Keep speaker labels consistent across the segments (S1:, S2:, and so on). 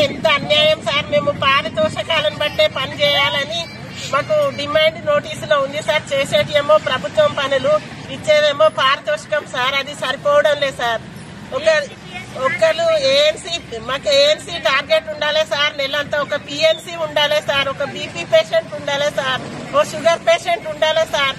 S1: అంటే ఎంత అన్యాయం సార్. మేము పారితోషకాలను బట్టే పని చేయాలని మాకు డిమాండ్ నోటీసులో ఉంది సార్. చేసేటియేమో ప్రభుత్వం పనులు, ఇచ్చేదేమో పారితోషికం సార్. అది సరిపోవడం లేదు సార్. ఒకరు ఏఎన్సీ, మాకు ఏఎన్సీ టార్గెట్ ఉండాలి సార్. నెలంతా ఒక పిఎన్సీ ఉండాలి సార్, ఒక బీపీ పేషెంట్ ఉండాలి సార్, ఓ షుగర్ పేషెంట్ ఉండాలి సార్,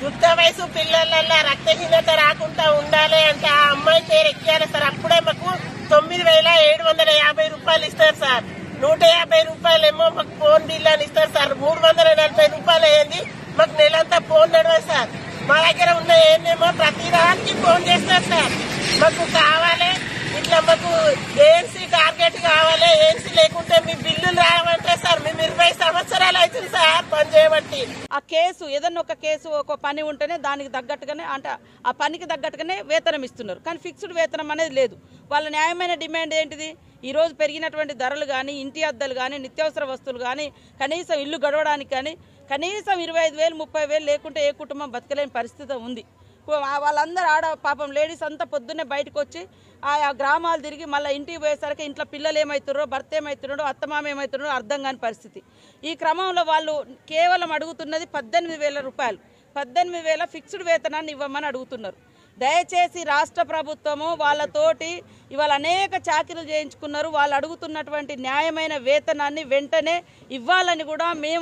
S1: యుక్త వయసు పిల్లలల్లా రక్తహీనత రాకుండా ఉండాలి అంటే ఆ అమ్మాయి పేరు ఎక్కియాలి సార్. అప్పుడే మాకు 9,750 రూపాయలు ఇస్తారు సార్. 150 రూపాయలు ఏమో మాకు ఫోన్ బిల్ అని ఇస్తారు సార్. 340 రూపాయలు అయ్యింది మాకు నెలంతా ఫోన్ నడవాలి సార్. మా దగ్గర ఉన్న ఏమో ప్రతి దానికి ఫోన్ చేస్తారు సార్. మాకు కావాలి ఇట్లా, మాకు ఏఎన్సీ టార్గెట్ కావాలి. ఏఎన్సీ లేకుంటే మీ బిల్లులు రావంటే సార్ మేము 20 సంవత్సరాలు అవుతుంది సార్ పని చేయబట్టి.
S2: ఆ కేసు ఏదన్నా ఒక కేసు ఒక పని ఉంటేనే దానికి తగ్గట్టుగానే అంటే ఆ పనికి తగ్గట్టుగానే వేతనం ఇస్తున్నారు. కానీ ఫిక్స్డ్ వేతనం అనేది లేదు. వాళ్ళ న్యాయమైన డిమాండ్ ఏంటిది? ఈరోజు పెరిగినటువంటి ధరలు కానీ, ఇంటి అద్దెలు కానీ, నిత్యావసర వస్తువులు కానీ, కనీసం ఇల్లు గడవడానికి కానీ కనీసం 25,000 30,000 లేకుంటే ఏ కుటుంబం బతకలేని పరిస్థితి ఉంది. వాళ్ళందరూ పాపం లేడీస్ అంతా పొద్దున్నే బయటకు వచ్చి ఆ గ్రామాలు తిరిగి మళ్ళీ ఇంటికి పోయేసరికి ఇంట్లో పిల్లలు ఏమవుతున్నారో, భర్త ఏమవుతున్నాడో, అత్తమామ ఏమవుతున్నాడో అర్థం కాని పరిస్థితి. ఈ క్రమంలో వాళ్ళు కేవలం అడుగుతున్నది 18,000 రూపాయలు. 18,000 ఫిక్స్డ్ వేతనాన్ని ఇవ్వమని అడుగుతున్నారు. దయచేసి రాష్ట్ర ప్రభుత్వము వాళ్ళతోటి ఇవాళ అనేక చాకరీలు చేయించుకున్నారు. వాళ్ళు అడుగుతున్నటువంటి న్యాయమైన వేతనాన్ని వెంటనే ఇవ్వాలని కూడా మేము